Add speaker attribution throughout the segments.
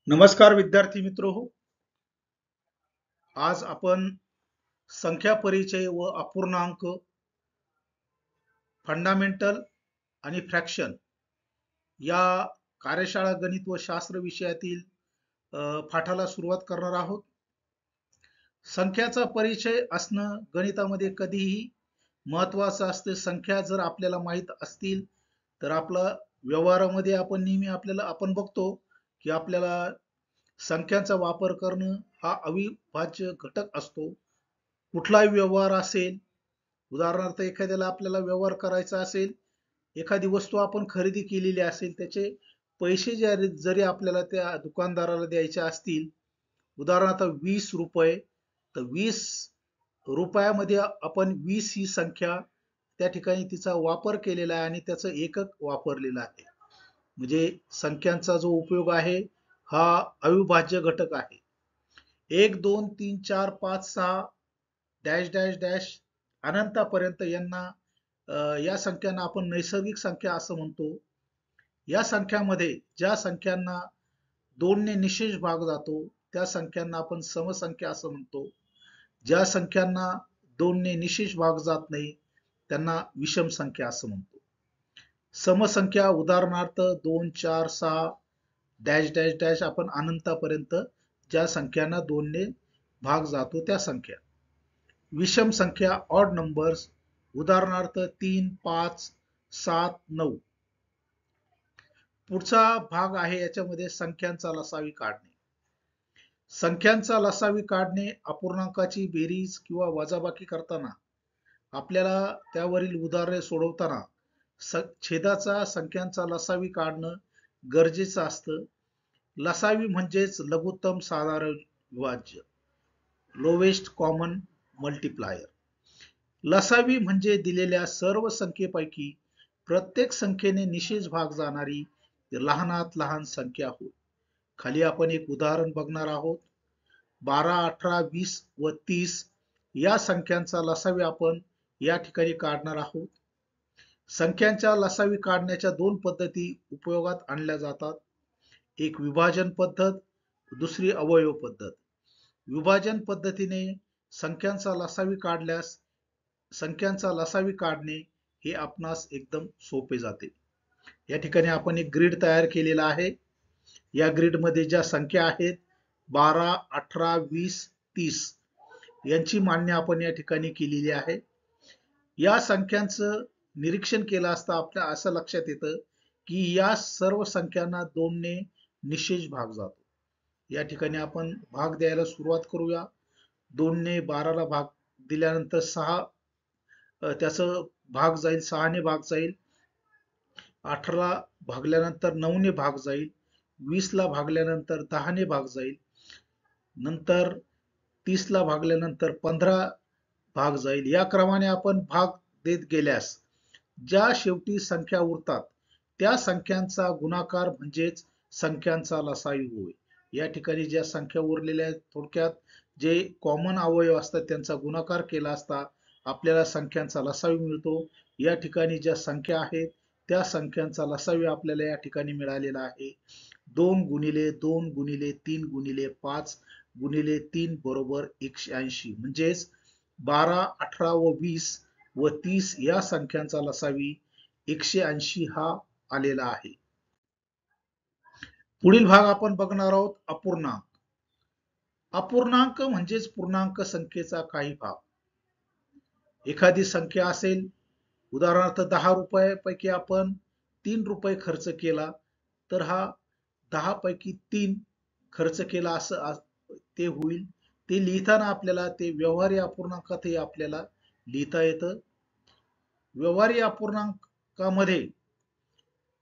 Speaker 1: नमस्कार विद्यार्थी मित्र हो. आज आपण संख्या परिचय व अपूर्णांक, फंडामेंटल आणि फ्रॅक्शन या कार्यशाळा गणित व शास्त्र विषयातील पाठाला सुरुवात करणार आहोत. संख्याचा परिचय असणं गणितामध्ये कधीही महत्वाचं असते. संख्या जर आपल्याला माहित असतील तर आपला व्यवहारामध्ये आपण नेहमी आपण बघतो की आपल्याला संख्यांचा वापर करणं हा अविभाज्य घटक असतो. कुठलाही व्यवहार असेल, उदाहरणार्थ एखाद्याला आपल्याला व्यवहार करायचा असेल, एखादी वस्तू आपण खरेदी केलेली असेल, त्याचे पैसे जरी आपल्याला त्या दुकानदाराला द्यायचे असतील, उदाहरणार्थ 20 रुपये, तर 20 रुपयामध्ये आपण 20 ही संख्या त्या ठिकाणी तिचा वापर केलेला आहे आणि त्याचं एकक वापरलेलं आहे. म्हणजे संख्यांचा जो उपयोग आहे हा अविभाज्य घटक आहे. 1 2 3 4 5 6 डॅश डॅश डॅश अनंतापर्यंत या संख्यांना आपण नैसर्गिक संख्या असं म्हणतो. या संख्यामध्ये ज्या संख्यांना 2 ने निशेष भाग जातो त्या संख्यांना आपण समसंख्या असं म्हणतो. ज्या संख्यांना 2 ने निशेष भाग जात नाही त्यांना विषम संख्या असं म्हणतो. समसंख्या उदाहरणार्थ 2 4 6 डॅश डॅश डॅश आपण अनंतापर्यंत ज्या संख्यांना 2 ने भाग जातो त्या संख्या. विषम संख्या ऑड नंबर्स उदाहरणार्थ 3 5 7 9. पुढचा भाग आहे याच्यामध्ये संख्यांचा लसावी काढणे. संख्यांचा लसावी काढणे अपूर्णांकाची बेरीज किंवा वजाबाकी करताना आपल्याला त्यावरील उदाहरणे सोडवताना छेदाचा संख्यांचा लसावी काढणं गरजेचं असतं. लसावी म्हणजेच लघुत्तम साधारण विभाज्य, लोवेस्ट कॉमन मल्टिप्लायर. लसावी म्हणजे दिलेल्या सर्व संख्येपैकी प्रत्येक संख्येने निशेष भाग जाणारी लहानात लहान संख्या होय. खाली आपण एक उदाहरण बघणार आहोत. 12 18 20 व 30 या संख्यांचा लसावी आपण या ठिकाणी काढणार आहोत. संख्यांच्या लसावी काढण्याच्या दोन पद्धती उपयोगात आणल्या जातात. एक विभाजन पद्धत, दुसरी अवयव पद्धत. विभाजन पद्धतीने संख्यांचा लसावी काढल्यास संख्यांचा लसावी काढणे हे आपणास एकदम सोपे जाते. या ठिकाणी आपण एक ग्रिड तयार केलेला आहे. या ग्रिड मध्ये ज्या संख्या आहेत 12 18 20 30 यांची मांडणी आपण या ठिकाणी केलेली आहे. या संख्यांचं निरीक्षण केलं असता आपल्या असं लक्षात येतं की या सर्व संख्यांना 2 ने निशेष भाग जातो. या ठिकाणी आपण भाग द्यायला सुरुवात करूया. 2 ने 12 ला भाग दिल्यानंतर 6 त्याचं भाग जाईल, 6 ने भाग जाईल. 18 ला भागल्यानंतर 9 ने भाग जाईल. 20 ला भागल्यानंतर 10 ने भाग जाईल. नंतर 30 ला भागल्यानंतर 15 भाग जाईल. या क्रमाने आपण भाग देत गेल्यास ज्या शेवटी संख्या उरतात त्या संख्यांचा गुणाकार म्हणजेच संख्यांचा लसावी होय. या ठिकाणी ज्या संख्या उरलेल्या आहेत थोडक्यात जे कॉमन अवयव असतात त्यांचा गुणाकार केला असता आपल्याला संख्यांचा लसावी मिळतो. या ठिकाणी ज्या संख्या आहेत त्या संख्यांचा लसावी आपल्याला या ठिकाणी मिळालेला आहे. 2 गुणिले 2 गुणिले 3 गुणिले 5 गुणिले 3 बरोबर 180. म्हणजेच 12 18 व 20 व 30 या संख्यांचा लसावी 180 हा आलेला आहे. पुढील भाग आपण बघणार आहोत अपूर्णांक. अपूर्णांक म्हणजेच पूर्णांक संख्येचा काही भाग. एखादी संख्या असेल, उदाहरणार्थ 10 रुपयापैकी आपण 3 रुपये खर्च केला तर हा 10 पैकी 3 खर्च केला असं ते होईल. ते लिहिताना आपल्याला ते व्यवहारी अपूर्णांकातही आपल्याला लिहिता येतं. व्यवहारी अपूर्णांकामध्ये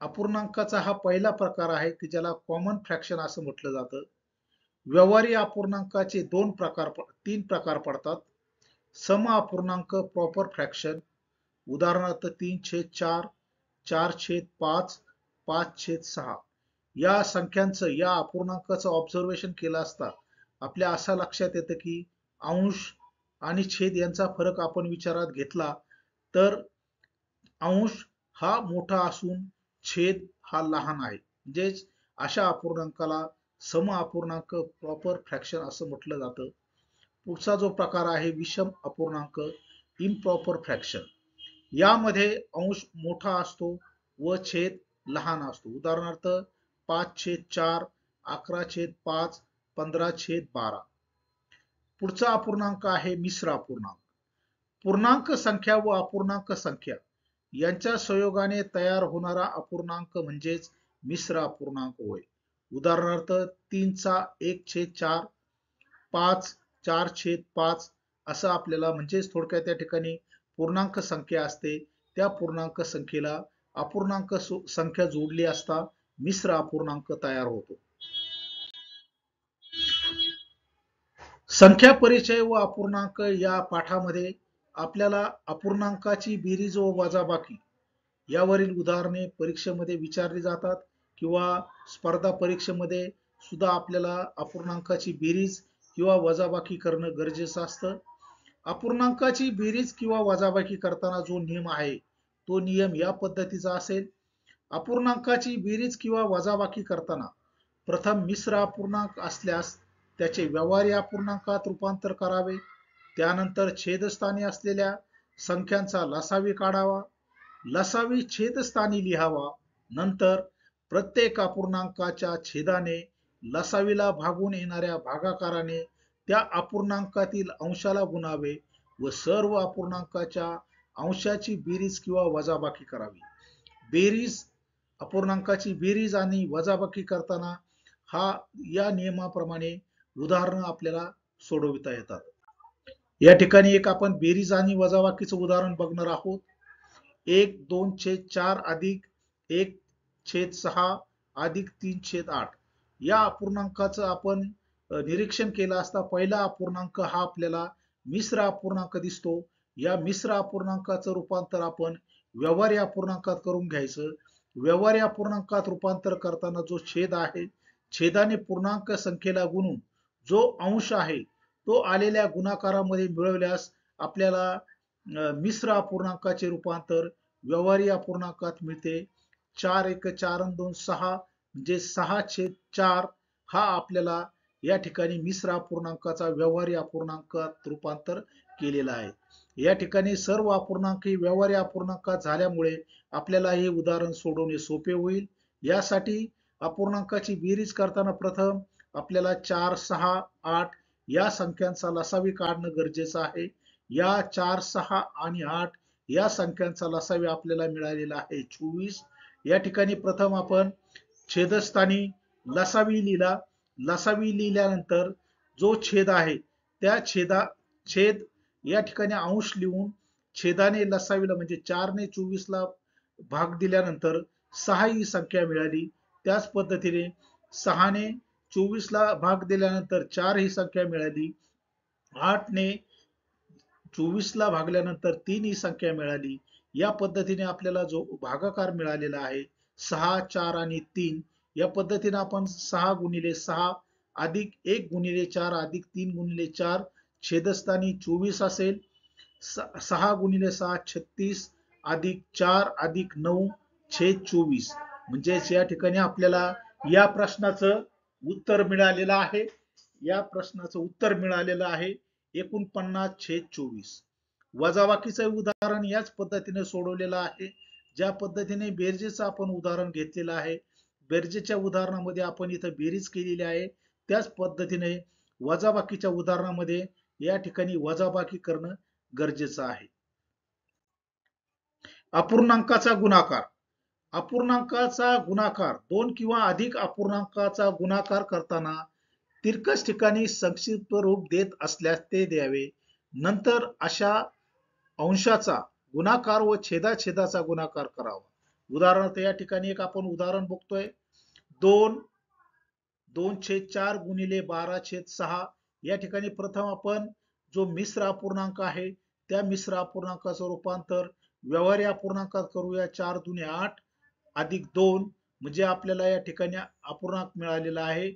Speaker 1: अपूर्णांकाचा हा पहिला प्रकार आहे की ज्याला कॉमन फ्रॅक्शन असं म्हटलं जातं. व्यवहारी अपूर्णांकाचे तीन प्रकार पडतात. सम अपूर्णांक प्रॉपर फ्रॅक्शन, उदाहरणार्थ 3/4 4/5 5/6. या संख्यांचं या अपूर्णांकाचं ऑब्झर्वेशन केलं असता आपल्या असं लक्षात येतं की अंश आणि छेद यांचा फरक आपण विचारात घेतला तर अंश हा मोठा असून छेद हा लहान आहे. म्हणजेच अशा अपूर्णांकाला सम अपूर्णांक प्रॉपर फ्रॅक्शन असं म्हटलं जातं. पुढचा जो प्रकार आहे विषम अपूर्णांक इम्प्रॉपर फ्रॅक्शन. यामध्ये अंश मोठा असतो व छेद लहान असतो. उदाहरणार्थ 5/4, 11/5, 15/12. पुढचा अपूर्णांक आहे मिश्र अपूर्णांक. पूर्णांक संख्या व अपूर्णांक संख्या यांच्या संयोगाने तयार होणारा अपूर्णांक म्हणजेच मिश्र अपूर्णांक होय. उदाहरणार्थ 3/1/4, 5/4/5 असं आपल्याला म्हणजेच थोडक्यात त्या ठिकाणी पूर्णांक संख्या असते. त्या पूर्णांक संख्येला अपूर्णांक संख्या जोडली असता मिश्र अपूर्णांक तयार होतो. संख्या परिचय व अपूर्णांक या पाठामध्ये आपल्याला अपूर्णांकाची बेरीज व वजाबाकी यावरील उदाहरणे परीक्षेमध्ये विचारली जातात किंवा स्पर्धा परीक्षेमध्ये सुद्धा आपल्याला अपूर्णांकाची बेरीज किंवा वजाबाकी करणं गरजेचं असतं. अपूर्णांकाची बेरीज किंवा वजाबाकी करताना जो नियम आहे तो नियम या पद्धतीचा असेल. अपूर्णांकाची बेरीज किंवा वजाबाकी करताना प्रथम मिश्र अपूर्णांक असल्यास त्याचे व्यवहारी अपूर्णांकात रूपांतर करावे. त्यानंतर छेदस्थानी असलेल्या संख्यांचा लसावी काढावा. लसावी छेदस्थानी लिहावा. नंतर प्रत्येक अपूर्णांकाच्या छेदाने लसावीला भागून येणाऱ्या भागाकाराने त्या अपूर्णांकातील अंशाला गुणावे व सर्व अपूर्णांकाच्या अंशाची बेरीज किंवा वजाबाकी करावी. बेरीज अपूर्णांकाची बेरीज आणि वजाबाकी करताना या नियमाप्रमाणे उदाहरणं आपल्याला सोडविता येतात. या ठिकाणी एक आपण बेरीज आणि वजाबाकीचं उदाहरण बघणार आहोत. 1/2/4 अधिक 1/6 अधिक 3/8 या अपूर्णांकाचं आपण निरीक्षण केलं असता पहिला अपूर्णांक हा आपल्याला मिश्र अपूर्णांक दिसतो. या मिश्र अपूर्णांकाचं रूपांतर आपण व्यवहारी अपूर्णांकात करून घ्यायचं. व्यवहारी अपूर्णांकात रूपांतर करताना जो छेद आहे छेदाने पूर्णांक संख्येला गुणून जो अंश आहे तो आलेल्या गुणाकारामध्ये मिळवल्यास आपल्याला मिश्र अपूर्णांकाचे रूपांतर व्यवहारी अपूर्णांकात मिळते. 4/1/4/2/6 म्हणजे 6/4 हा आपल्याला या ठिकाणी मिश्र अपूर्णांकाचा व्यवहारी अपूर्णांकात रूपांतर केलेला आहे. या ठिकाणी सर्व अपूर्णांक ही व्यवहारी अपूर्णांकात झाल्यामुळे आपल्याला हे उदाहरण सोडवणे सोपे होईल. यासाठी अपूर्णांकाची बेरीज करताना प्रथम आपल्याला 4, 6, 8 या संख्यांचा लसावी काढणं गरजेचं आहे. या 4, 6 आणि 8 या संख्यांचा लसावी आपल्याला मिळालेला आहे 24. या ठिकाणी प्रथम आपण छेदस्थानी लसावी लिहिला. लसावी लिहिल्यानंतर जो छेद आहे त्या छेद या ठिकाणी अंश लिहून छेदाने लसावीला म्हणजे 4 ने 24 ला भाग दिल्यानंतर 6 ही संख्या मिळाली. त्याच पद्धतीने 6 ने 24 ला भाग दिल्यानंतर 4 ही संख्या मिळाली. 8 ने 24 ला भागल्यानंतर 3 ही संख्या मिळाली. या पद्धतीने आपल्याला जो भागाकार मिळालेला आहे 6, 4 आणि 3 या पद्धतीने आपण 6 गुणिले 6 अधिक 1 गुणिले 4 अधिक 3 गुणिले 4 छेदस्थानी 24 असेल. 6 गुणिले 6 36 अधिक 4 अधिक 9 छेद 24 म्हणजेच या ठिकाणी आपल्याला या प्रश्नाचं उत्तर मिळालेलं आहे. या प्रश्नाचं उत्तर मिळालेलं आहे 49/24. वजाबाकीचं उदाहरण याच पद्धतीने सोडवलेलं आहे. ज्या पद्धतीने बेरजेचं आपण उदाहरण घेतलेलं आहे बेरजेच्या उदाहरणामध्ये आपण इथं बेरीज केलेली आहे त्याच पद्धतीने वजाबाकीच्या उदाहरणामध्ये या ठिकाणी वजाबाकी करणं गरजेचं आहे. अपूर्णांकाचा गुणाकार. अपूर्णांकाचा गुणाकार दोन किंवा अधिक अपूर्णांकाचा गुणाकार करताना तिरकस ठिकाणी संक्षिप्त रूप देत असल्यास ते द्यावे. नंतर अशा अंशाचा गुणाकार व छेदाछेदाचा गुणाकार करावा. उदाहरणार्थ या ठिकाणी एक आपण उदाहरण बघतोय 2/4 गुणिले 12/6 या ठिकाणी प्रथम आपण जो मिश्र अपूर्णांक आहे त्या मिश्र अपूर्णांकाचं रूपांतर व्यवहारी अपूर्णांकात करूया. 4 दुने 8 अधिक 2 म्हणजे आपल्याला या ठिकाणी अपूर्णांक मिळालेला आहे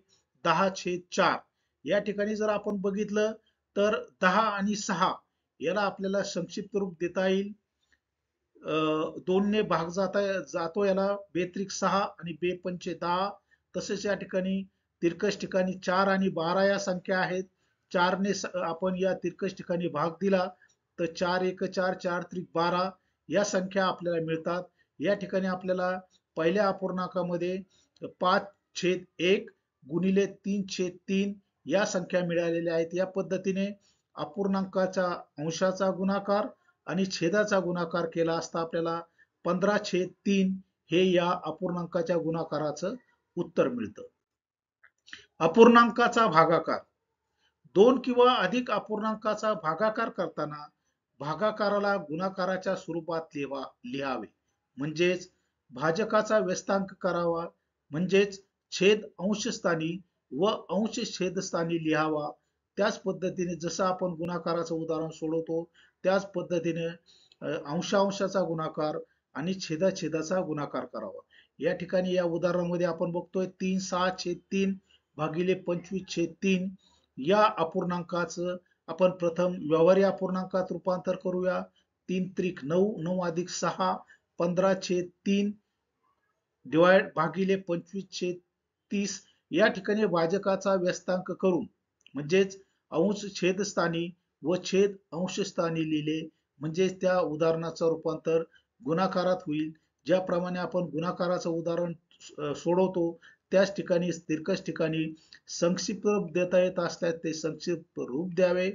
Speaker 1: 10/4. या ठिकाणी जर आपण बघितलं तर 10 आणि 6 याला आपल्याला संक्षिप्त रूप देता येईल. 2 ने भाग जातो याला 2 त्रिक 6 आणि 2 पंचे 10. तसेच या ठिकाणी तिरकस ठिकाणी 4 आणि 12 या संख्या आहेत. 4 ने आपण या तिरकस ठिकाणी भाग दिला तर 4 1 4 4 त्रिक 12 या संख्या आपल्याला मिळतात. या ठिकाणी आपल्याला पहिल्या अपूर्णांकामध्ये 5/1 गुणिले 3/3 या संख्या मिळालेल्या आहेत. या पद्धतीने अपूर्णांकाचा अंशाचा गुणाकार आणि छेदाचा गुणाकार केला असता आपल्याला 15/3 हे या अपूर्णांकाच्या गुणाकाराचं उत्तर मिळतं. अपूर्णांकाचा भागाकार. दोन किंवा अधिक अपूर्णांकाचा भागाकार करताना भागाकाराला गुणाकाराच्या स्वरूपात लिहावे, म्हणजेच भाजकाचा व्यस्तांक करावा, म्हणजेच छेद अंशस्थानी व अंश छेदस्थानी लिहावा. त्याच पद्धतीने जसं आपण गुणाकाराचं उदाहरण सोडवतो त्याच पद्धतीने अंशांशाचा गुणाकार आणि छेदाछेदाचा गुणाकार करावा. या ठिकाणी या उदाहरणामध्ये आपण बघतोय 3/6/3 भागिले 25/3 या अपूर्णांकाचं आपण प्रथम व्यवहारी अपूर्णांकात रूपांतर करूया. 3 त्रिक 9, 9 अधिक 6 15/3 डिवाइड भागिले 25/30 या ठिकाणी भाजकाचा व्यस्तांक करून म्हणजेच अंश छेदस्थानी व छेद अंशस्थानी लिहिले म्हणजेच त्या उदाहरणाचं रूपांतर गुणाकारात होईल. ज्याप्रमाणे आपण गुणाकाराचं उदाहरण सोडवतो त्याच ठिकाणी तिरकस ठिकाणी संक्षिप्त रूप देता येत असल्यास ते संक्षिप्त रूप द्यावे.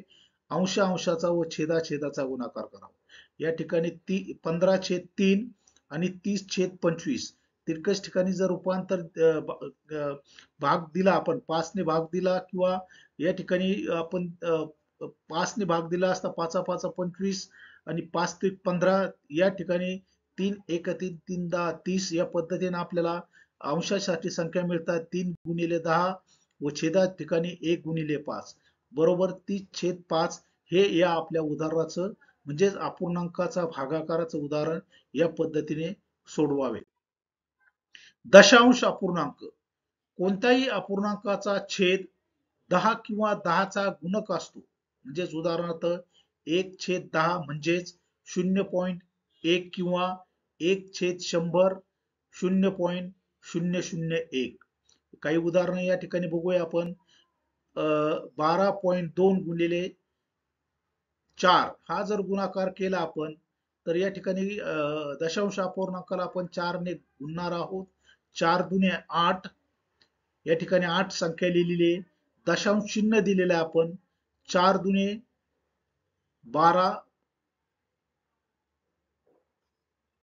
Speaker 1: अंशाचा व छेदाचा गुणाकार करावा. या ठिकाणी 15/3 आणि 30/25 तिरकस ठिकाणी जर रूपांतर भाग दिला आपण 5 ने भाग दिला किंवा या ठिकाणी आपण 5 ने भाग दिला असता 5 5 25 आणि 5 ते 15 या ठिकाणी 3 1 3 3 10 30 या पद्धतीने आपल्याला अंशासाठी संख्या मिळतात. 3 गुणिले 10 व छेदा ठिकाणी 1 गुणिले 5 बरोबर 30/5 हे या आपल्या उदाहरणाचं म्हणजेच अपूर्णांकाचा भागाकाराचं उदाहरण या पद्धतीने सोडवावे. दशांश अपूर्णांक. कोणत्याही अपूर्णांकाचा छेद 10 किंवा 10चा गुणक असतो. म्हणजेच उदाहरणार्थ 1/10 म्हणजेच 0.1 किंवा 1/100 0.001. काही उदाहरणं या ठिकाणी बघूया आपण. 12.2 गुणिले 4 हा जर गुणाकार केला आपण तर या ठिकाणी दशांश अपूर्णांकाला आपण 4 ने गुणणार आहोत. 4 दुने 8 या ठिकाणी 8 संख्या लिहिलेली आहे. दशांश चिन्ह दिलेलं आहे आपण 4 दुने 12